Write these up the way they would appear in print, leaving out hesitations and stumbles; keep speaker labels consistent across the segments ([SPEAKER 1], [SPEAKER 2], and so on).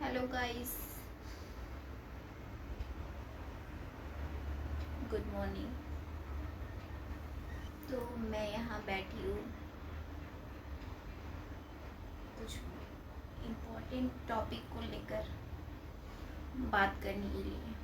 [SPEAKER 1] Hello guys, good morning. तो मैं यहाँ बैठी हूँ कुछ इम्पोर्टेंट टॉपिक को लेकर बात करने के लिए।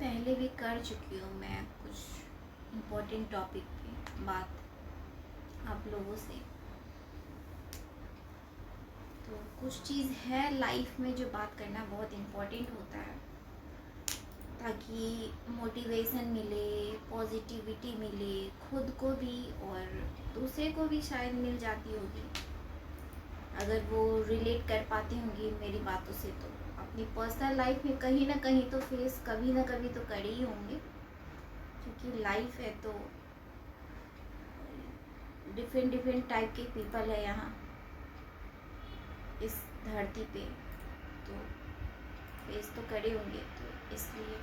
[SPEAKER 1] पहले भी कर चुकी हूँ मैं कुछ इम्पोर्टेंट टॉपिक पे बात आप लोगों से। तो कुछ चीज़ है लाइफ में जो बात करना बहुत इम्पोर्टेंट होता है, ताकि मोटिवेशन मिले, पॉजिटिविटी मिले, खुद को भी और दूसरे को भी शायद मिल जाती होगी अगर वो रिलेट कर पाती होंगी मेरी बातों से। तो अपनी पर्सनल लाइफ में कहीं ना कहीं तो फेस कभी ना कभी तो कर ही होंगे, क्योंकि लाइफ है तो डिफरेंट डिफरेंट टाइप के पीपल है यहाँ इस धरती पे, तो फेस तो करे होंगे। तो इसलिए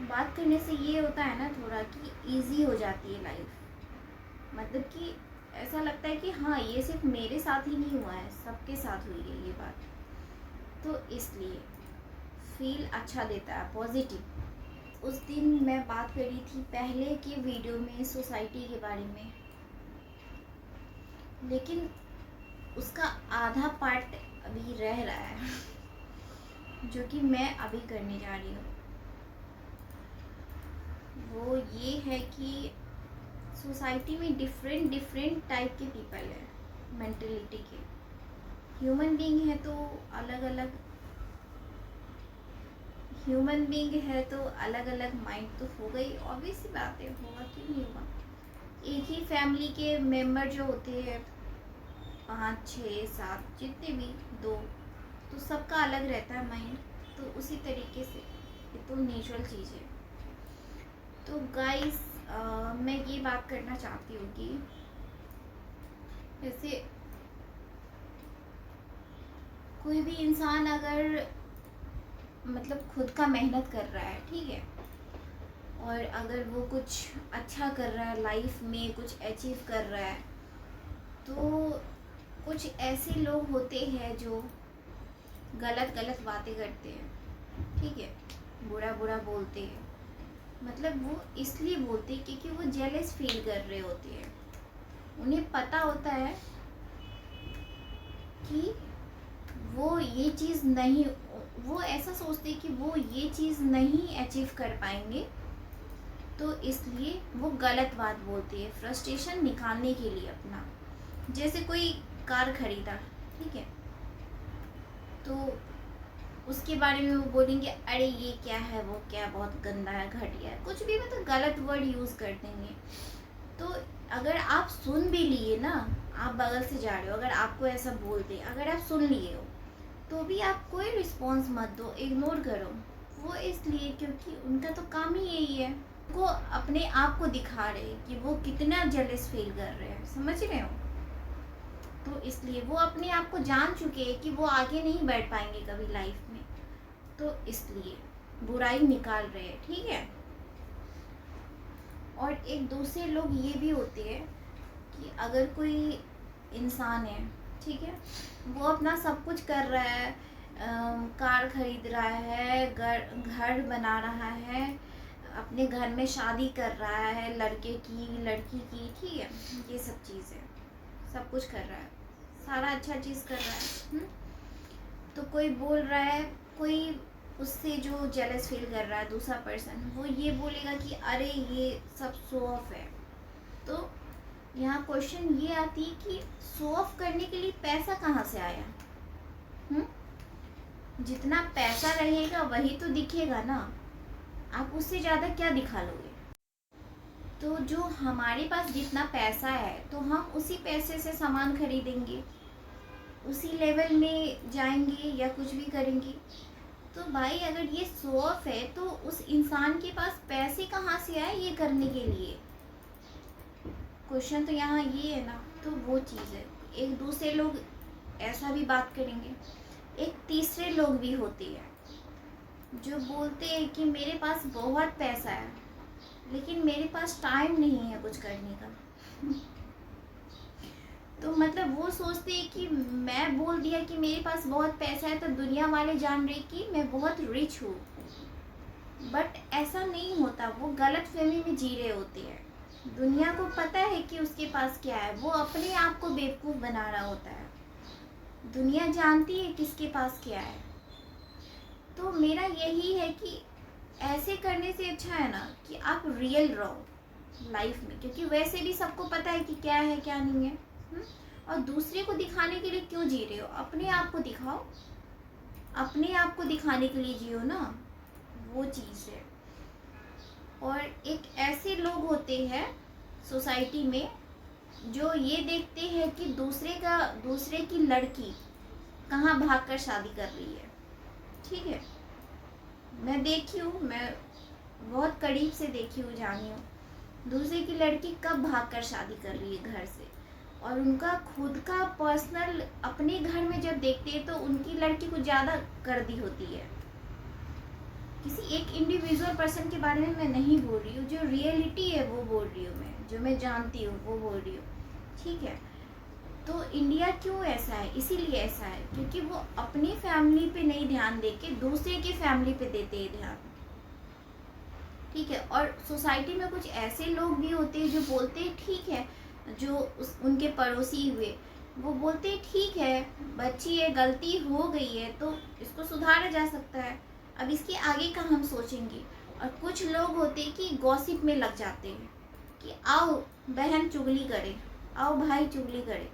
[SPEAKER 1] बात करने से ये होता है ना थोड़ा कि इजी हो जाती है लाइफ। मतलब कि ऐसा लगता है कि हाँ, ये सिर्फ मेरे साथ ही नहीं हुआ है, सबके साथ हुई है ये बात। तो इसलिए फील अच्छा देता है, पॉजिटिव। उस दिन मैं बात करी थी पहले के वीडियो में सोसाइटी के बारे में, लेकिन उसका आधा पार्ट अभी रह रहा है जो कि मैं अभी करने जा रही हूँ। वो ये है कि सोसाइटी में डिफरेंट डिफरेंट टाइप के पीपल है, मेंटलिटी के। ह्यूमन बीइंग है तो अलग अलग, ह्यूमन बीइंग है तो अलग अलग माइंड तो हो गई, ऑब्वियस सी बात है, होगा क्यों नहीं होगा। एक ही फैमिली के मेंबर जो होते हैं 5 6 7 जितने भी, दो, तो सबका अलग रहता है माइंड। तो उसी तरीके से ये तो नेचुरल चीज़ है। तो गाइस, मैं ये बात करना चाहती हूँ कि जैसे कोई भी इंसान अगर मतलब खुद का मेहनत कर रहा है, ठीक है, और अगर वो कुछ अच्छा कर रहा है लाइफ में, कुछ अचीव कर रहा है, तो कुछ ऐसे लोग होते हैं जो गलत गलत बातें करते हैं, ठीक है, बुरा बुरा बोलते हैं। मतलब वो इसलिए बोलते हैं क्योंकि वो जेलस फील कर रहे होते हैं। उन्हें पता होता है कि वो ये चीज़ नहीं, वो ऐसा सोचते हैं कि वो ये चीज़ नहीं अचीव कर पाएंगे, तो इसलिए वो गलत बात बोलती है फ्रस्ट्रेशन निकालने के लिए अपना। जैसे कोई कार खरीदा, ठीक है, तो उसके बारे में वो बोलेंगे अरे ये क्या है, वो क्या बहुत गंदा है, घटिया है, कुछ भी, मतलब गलत वर्ड यूज़ कर देंगे। तो अगर आप सुन भी लिए ना, आप बगल से जा रहे हो, अगर आपको ऐसा बोलते, अगर आप सुन लिए हो, तो भी आप कोई रिस्पॉन्स मत दो, इग्नोर करो। वो इसलिए क्योंकि उनका तो काम ही यही है, वो अपने आप को दिखा रहे कि वो कितना जेलस फील कर रहे हैं, समझ रहे हो। तो इसलिए वो अपने आप को जान चुके हैं कि वो आगे नहीं बढ़ पाएंगे कभी लाइफ में, तो इसलिए बुराई निकाल रहे हैं, ठीक है। और एक दूसरे लोग ये भी होते हैं कि अगर कोई इंसान है, ठीक है, वो अपना सब कुछ कर रहा है, कार खरीद रहा है, घर बना रहा है, अपने घर में शादी कर रहा है, लड़के की लड़की की, ठीक है, ये सब चीज़ें सब कुछ कर रहा है, सारा अच्छा चीज़ कर रहा है। तो कोई बोल रहा है, कोई उससे जो जेलस फील कर रहा है दूसरा पर्सन, वो ये बोलेगा कि अरे ये सब शो ऑफ है। तो यहाँ क्वेश्चन ये आती है कि शो ऑफ करने के लिए पैसा कहाँ से आया। जितना पैसा रहेगा वही तो दिखेगा ना, आप उससे ज़्यादा क्या दिखा लोगे। तो जो हमारे पास जितना पैसा है तो हम उसी पैसे से सामान खरीदेंगे, उसी लेवल में जाएंगे या कुछ भी करेंगे। तो भाई अगर ये शो ऑफ है तो उस इंसान के पास पैसे कहाँ से आए ये करने के लिए, क्वेश्चन तो यहाँ ये है ना। तो वो चीज़ है, एक दूसरे लोग ऐसा भी बात करेंगे। एक तीसरे लोग भी होते हैं जो बोलते हैं कि मेरे पास बहुत पैसा है लेकिन मेरे पास टाइम नहीं है कुछ करने का। तो मतलब वो सोचते हैं कि मैं बोल दिया कि मेरे पास बहुत पैसा है तो दुनिया वाले जान रहे कि मैं बहुत रिच हूँ, बट ऐसा नहीं होता। वो गलत फहमी में जी रहे होते हैं। दुनिया को पता है कि उसके पास क्या है, वो अपने आप को बेवकूफ़ बना रहा होता है। दुनिया जानती है किसके पास क्या है। तो मेरा यही है कि ऐसे करने से अच्छा है ना कि आप रियल रहो लाइफ में, क्योंकि वैसे भी सबको पता है कि क्या है क्या नहीं है। और दूसरे को दिखाने के लिए क्यों जी रहे हो? अपने आप को दिखाओ, अपने आप को दिखाने के लिए जियो ना, वो चीज़ है। और एक ऐसे लोग होते हैं सोसाइटी में जो ये देखते हैं कि दूसरे की लड़की कहाँ भागकर शादी कर रही है। ठीक है, मैं देखी हूँ, मैं बहुत करीब से देखी हूँ, जानी हूँ दूसरे की लड़की कब भागकर शादी कर रही है घर से। और उनका खुद का पर्सनल अपने घर में जब देखते हैं तो उनकी लड़की कुछ ज़्यादा कर दी होती है। किसी एक इंडिविजुअल पर्सन के बारे में मैं नहीं बोल रही हूँ, जो रियलिटी है वो बोल रही हूँ मैं, जो मैं जानती हूँ वो बोल रही हूँ। ठीक है, तो इंडिया क्यों ऐसा है? इसीलिए ऐसा है क्योंकि वो अपनी फैमिली पे नहीं ध्यान देके दूसरे की फैमिली पे देते हैं ध्यान। ठीक है, और सोसाइटी में कुछ ऐसे लोग भी होते हैं जो बोलते हैं ठीक है, जो उनके पड़ोसी हुए वो बोलते हैं ठीक है, बच्ची है, गलती हो गई है तो इसको सुधारा जा सकता है, अब इसके आगे का हम सोचेंगे। और कुछ लोग होते हैं कि गॉसिप में लग जाते हैं कि आओ बहन चुगली करे, आओ भाई चुगली करे।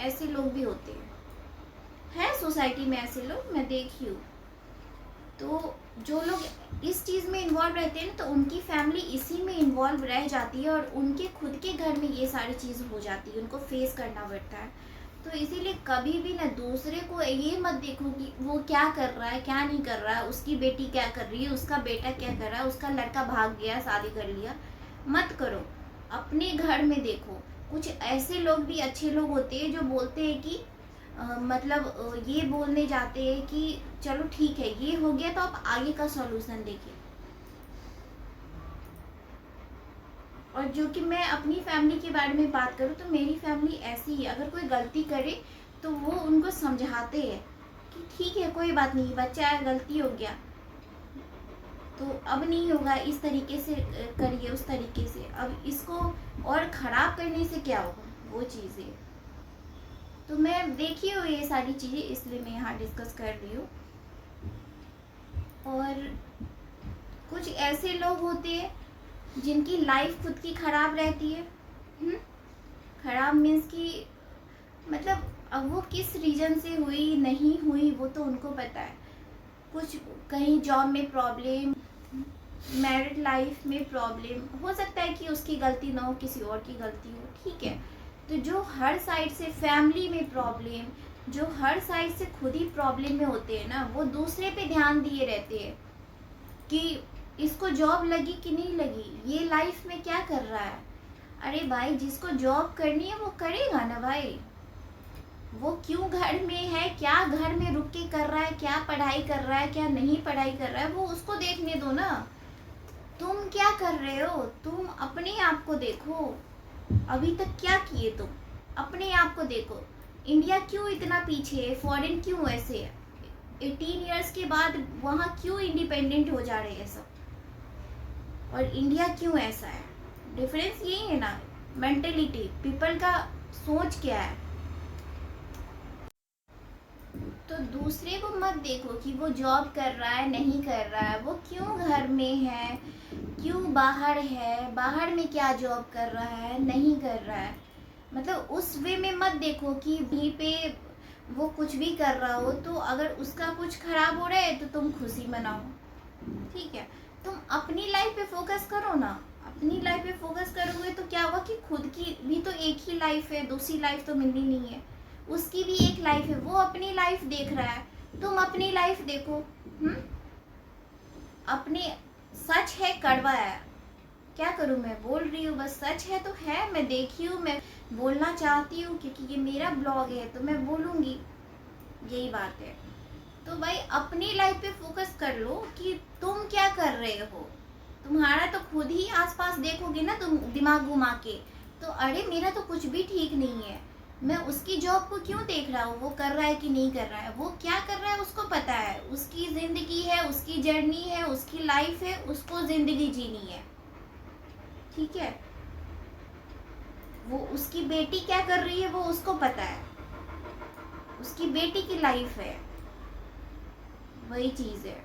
[SPEAKER 1] ऐसे लोग भी होते हैं सोसाइटी में, ऐसे लोग मैं देखी हूँ। तो जो लोग इस चीज़ में इन्वॉल्व रहते हैं ना तो उनकी फैमिली इसी में इन्वॉल्व रह जाती है और उनके खुद के घर में ये सारी चीज़ हो जाती है, उनको फेस करना पड़ता है। तो इसीलिए कभी भी ना दूसरे को ये मत देखो कि वो क्या कर रहा है क्या नहीं कर रहा है, उसकी बेटी क्या कर रही है, उसका बेटा क्या कर रहा है, उसका लड़का भाग गया शादी कर लिया, मत करो। अपने घर में देखो, कुछ ऐसे लोग भी अच्छे लोग होते हैं जो बोलते हैं कि मतलब ये बोलने जाते हैं कि चलो ठीक है ये हो गया तो आप आगे का सॉल्यूशन देखिए। और जो कि मैं अपनी फैमिली के बारे में बात करूँ तो मेरी फैमिली ऐसी है, अगर कोई गलती करे तो वो उनको समझाते हैं कि ठीक है कोई बात नहीं, बच्चा है गलती हो गया तो अब नहीं होगा, इस तरीके से करिए, उस तरीके से, अब इसको और ख़राब करने से क्या होगा, वो चीज़ें। तो मैं देखी हूँ ये सारी चीज़ें, इसलिए मैं यहाँ डिस्कस कर रही हूँ। और कुछ ऐसे लोग होते हैं जिनकी लाइफ खुद की ख़राब रहती है। ख़राब मीन्स कि मतलब अब वो किस रीज़न से हुई नहीं हुई वो तो उनको पता है। कुछ कहीं जॉब में प्रॉब्लम, मैरिड लाइफ में प्रॉब्लम, हो सकता है कि उसकी गलती ना हो, किसी और की गलती हो, ठीक है। तो जो हर साइड से फैमिली में प्रॉब्लम, जो हर साइड से खुद ही प्रॉब्लम में होते हैं ना, वो दूसरे पे ध्यान दिए रहते हैं कि इसको जॉब लगी कि नहीं लगी, ये लाइफ में क्या कर रहा है। अरे भाई जिसको जॉब करनी है वो करेगा ना भाई, वो क्यों घर में है, क्या घर में रुक के कर रहा है, क्या पढ़ाई कर रहा है, क्या नहीं पढ़ाई कर रहा है, वो उसको देखने दो ना। तुम क्या कर रहे हो, तुम अपने आप को देखो, अभी तक क्या किए तुम, अपने आप को देखो। इंडिया क्यों इतना पीछे है, फॉरेन क्यों ऐसे है, 18 ईयर्स के बाद वहाँ क्यों इंडिपेंडेंट हो जा रहे हैं सब, और इंडिया क्यों ऐसा है। डिफरेंस यही है ना, मेंटेलिटी, पीपल का सोच क्या है। तो दूसरे को मत देखो कि वो जॉब कर रहा है नहीं कर रहा है, वो क्यों घर में है, क्यों बाहर है, बाहर में क्या जॉब कर रहा है नहीं कर रहा है, मतलब उस वे में मत देखो कि वहीं पे वो कुछ भी कर रहा हो तो अगर उसका कुछ खराब हो रहा है तो तुम खुशी मनाओ। ठीक है, तुम अपनी लाइफ पे फोकस करो ना। अपनी लाइफ पे फोकस करोगे तो क्या होगा कि खुद की भी तो एक ही लाइफ है, दूसरी लाइफ तो मिलनी नहीं है, उसकी भी एक लाइफ है, वो अपनी लाइफ देख रहा है, तुम अपनी लाइफ देखो। अपने सच है कड़वा है, क्या करूँ, मैं बोल रही हूँ बस, सच है तो है, मैं देखी हूँ, मैं बोलना चाहती हूँ क्योंकि ये मेरा ब्लॉग है तो मैं बोलूँगी, यही बात है। तो भाई अपनी लाइफ पे फोकस कर लो कि तुम क्या कर रहे हो। तुम्हारा तो खुद ही आसपास देखोगे ना तुम दिमाग घुमा के, तो अरे मेरा तो कुछ भी ठीक नहीं है, मैं उसकी जॉब को क्यों देख रहा हूँ, वो कर रहा है कि नहीं कर रहा है, वो क्या कर रहा है उसको पता है, उसकी ज़िंदगी है, उसकी जर्नी है, उसकी लाइफ है, उसको ज़िंदगी जीनी है, ठीक है। वो उसकी बेटी क्या कर रही है वो उसको पता है, उसकी बेटी की लाइफ है, वही चीज़ है।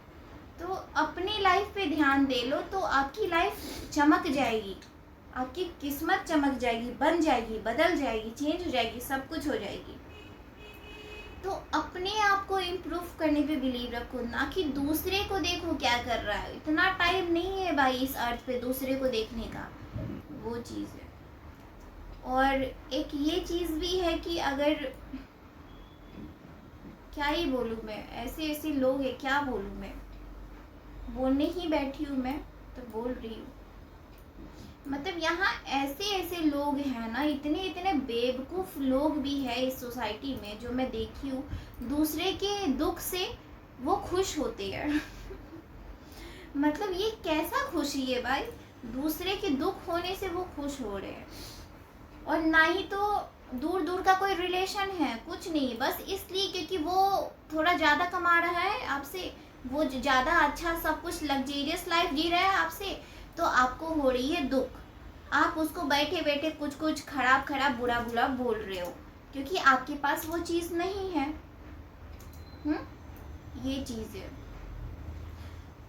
[SPEAKER 1] तो अपनी लाइफ पे ध्यान दे लो तो आपकी लाइफ चमक जाएगी, आपकी किस्मत चमक जाएगी, बन जाएगी, बदल जाएगी, चेंज हो जाएगी, सब कुछ हो जाएगी। तो अपने आप को इम्प्रूव करने पे बिलीव रखो, ना कि दूसरे को देखो क्या कर रहा है। इतना टाइम नहीं है भाई इस अर्थ पे दूसरे को देखने का, वो चीज़ है। और एक ये चीज़ भी है कि अगर, क्या ही बोलूँ मैं, ऐसे ऐसे लोग हैं, क्या बोलूँ मैं, बोलने ही बैठी हूँ मैं तो बोल रही हूँ। मतलब यहाँ ऐसे ऐसे लोग हैं ना, इतने इतने बेवकूफ़ लोग भी है इस सोसाइटी में जो मैं देखी हूँ, दूसरे के दुख से वो खुश होते हैं मतलब ये कैसा खुशी है भाई, दूसरे के दुख होने से वो खुश हो रहे हैं। और ना ही तो दूर दूर का कोई रिलेशन है, कुछ नहीं, बस इसलिए क्योंकि वो थोड़ा ज़्यादा कमा रहा है आपसे, वो ज़्यादा अच्छा सब कुछ लग्जेरियस लाइफ जी रहा है आपसे, तो आपको हो रही है दुख। आप उसको बैठे बैठे कुछ कुछ खराब खराब बुरा बुरा बोल रहे हो क्योंकि आपके पास वो चीज़ नहीं है। ये चीज़ है।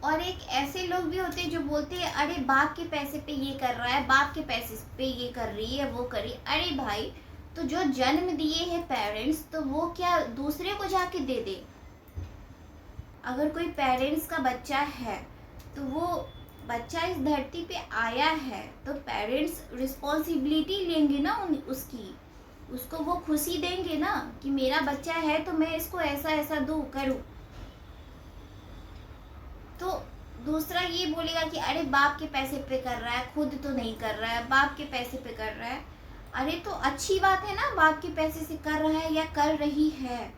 [SPEAKER 1] और एक ऐसे लोग भी होते हैं जो बोलते हैं अरे बाप के पैसे पे ये कर रहा है, बाप के पैसे पे ये कर रही है, वो कर रही है। अरे भाई, तो जो जन्म दिए हैं पेरेंट्स, तो वो क्या दूसरे को जाके दे दे? अगर कोई पेरेंट्स का बच्चा है तो वो बच्चा इस धरती पे आया है तो पेरेंट्स रिस्पॉन्सिबिलिटी लेंगे ना उसकी, उसको वो खुशी देंगे ना कि मेरा बच्चा है तो मैं इसको ऐसा ऐसा दूँ करूँ। तो दूसरा ये बोलेगा कि अरे बाप के पैसे पे कर रहा है, खुद तो नहीं कर रहा है, बाप के पैसे पे कर रहा है। अरे तो अच्छी बात है ना, बाप के पैसे से कर रहा है या कर रही है,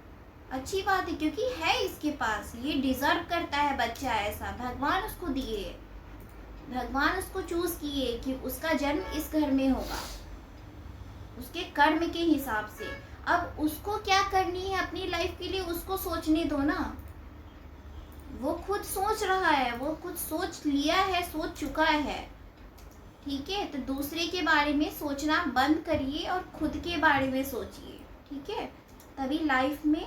[SPEAKER 1] अच्छी बात है क्योंकि है इसके पास, ये डिजर्व करता है बच्चा ऐसा, भगवान उसको दिए, भगवान उसको चूज किए कि उसका जन्म इस घर में होगा उसके कर्म के हिसाब से। अब उसको क्या करनी है अपनी लाइफ के लिए उसको सोचने दो ना, वो खुद सोच रहा है, वो खुद सोच लिया है, सोच चुका है, ठीक है। तो दूसरे के बारे में सोचना बंद करिए और खुद के बारे में सोचिए, ठीक है। तभी लाइफ में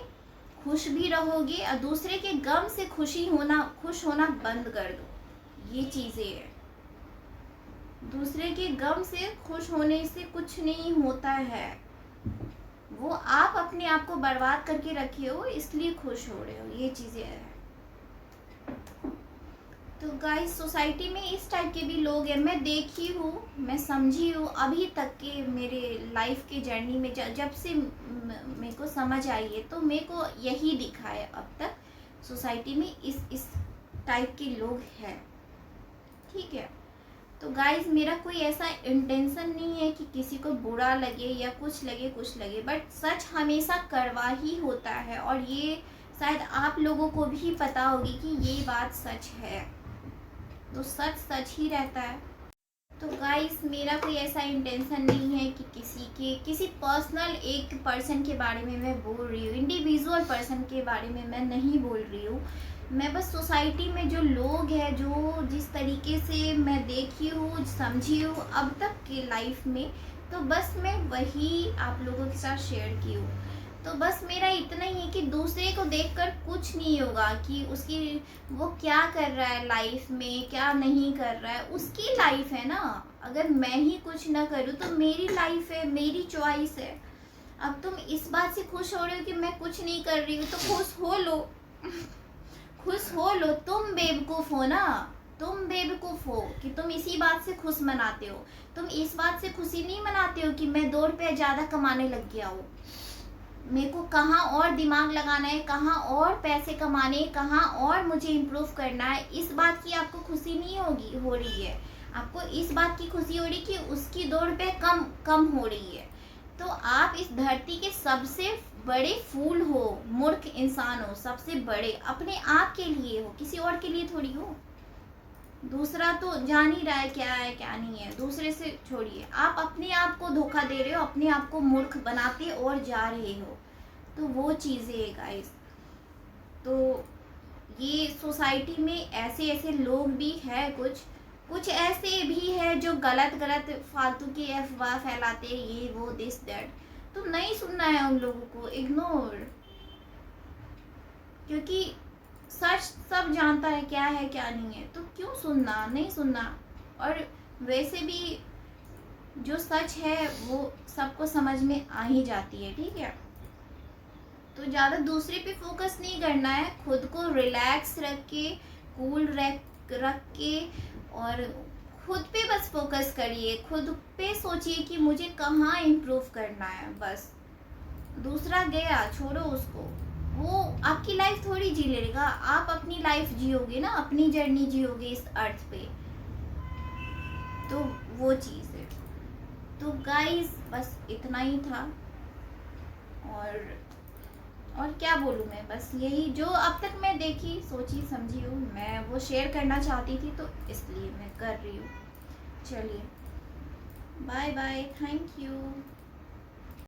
[SPEAKER 1] खुश भी रहोगे और दूसरे के गम से खुश होना बंद कर दो। ये चीज़ें हैं, दूसरे के गम से खुश होने से कुछ नहीं होता है, वो आप अपने आप को बर्बाद करके रखे हो इसलिए खुश हो रहे हो, ये चीज़ें हैं। तो गाइस सोसाइटी में इस टाइप के भी लोग हैं, मैं देखी हूँ, मैं समझी हूँ अभी तक के मेरे लाइफ के जर्नी में, जब से मेरे को समझ आई है तो मेरे को यही दिखा है अब तक सोसाइटी में इस टाइप के लोग हैं, ठीक है। तो गाइस मेरा कोई ऐसा इंटेंशन नहीं है कि किसी को बुरा लगे या कुछ लगे, बट सच हमेशा कड़वा ही होता है और ये शायद आप लोगों को भी पता होगी कि ये बात सच है, तो सच ही रहता है। तो गाइस मेरा कोई ऐसा इंटेंशन नहीं है कि किसी पर्सनल एक पर्सन के बारे में मैं बोल रही हूँ, इंडिविजुअल पर्सन के बारे में मैं नहीं बोल रही हूँ। मैं बस सोसाइटी में जो लोग हैं, जो जिस तरीके से मैं देखी हूँ, समझी हूँ अब तक की लाइफ में, तो बस मैं वही आप लोगों के साथ शेयर की हूँ। तो बस मेरा इतना ही है कि दूसरे को देखकर कुछ नहीं होगा कि उसकी वो क्या कर रहा है लाइफ में, क्या नहीं कर रहा है, उसकी लाइफ है ना। अगर मैं ही कुछ ना करूँ तो मेरी लाइफ है, मेरी चॉइस है। अब तुम इस बात से खुश हो रहे हो कि मैं कुछ नहीं कर रही हूँ, तो खुश हो लो खुश हो लो। तुम बेवकूफ़ हो ना, तुम बेवकूफ़ हो कि तुम इसी बात से खुश मनाते हो। तुम इस बात से खुशी नहीं मनाते हो कि मैं 2 रुपये ज़्यादा कमाने लग गया हूँ, मेरे को कहाँ और दिमाग लगाना है, कहाँ और पैसे कमाने, कहाँ और मुझे इम्प्रूव करना है। इस बात की आपको खुशी नहीं हो रही है, आपको इस बात की खुशी हो रही कि उसकी 2 रुपये कम हो रही है। तो आप इस धरती के सबसे बड़े फूल हो, मूर्ख इंसान हो, सबसे बड़े अपने आप के लिए हो, किसी और के लिए थोड़ी हो। दूसरा तो जान ही रहा है क्या नहीं है, दूसरे से छोड़िए, आप अपने आप को धोखा दे रहे हो, अपने आप को मूर्ख बनाते और जा रहे हो। तो वो चीज़ें है गाइस। तो ये सोसाइटी में ऐसे ऐसे लोग भी हैं, कुछ ऐसे भी है जो गलत गलत फालतू की अफवाह फैलाते हैं, ये वो दिस दैट। तो नहीं सुनना है उन लोगों को, इग्नोर। क्योंकि सच सब जानता है क्या नहीं है, तो क्यों सुनना, नहीं सुनना। और वैसे भी जो सच है वो सबको समझ में आ ही जाती है, ठीक है। तो ज़्यादा दूसरे पे फोकस नहीं करना है, खुद को रिलैक्स रख के, कूल रख के, और खुद पे बस फोकस करिए, खुद पे सोचिए कि मुझे कहाँ इम्प्रूव करना है, बस। दूसरा गया छोड़ो उसको, वो आपकी लाइफ थोड़ी जी लेगा, आप अपनी लाइफ जियोगे ना, अपनी जर्नी जियोगे इस अर्थ पे। तो वो चीज़ है। तो गाइस बस इतना ही था। और क्या बोलूँ मैं, बस यही जो अब तक मैं देखी सोची समझी हूँ, मैं वो शेयर करना चाहती थी, तो इसलिए मैं कर रही हूँ। चलिए, बाय बाय, थैंक यू।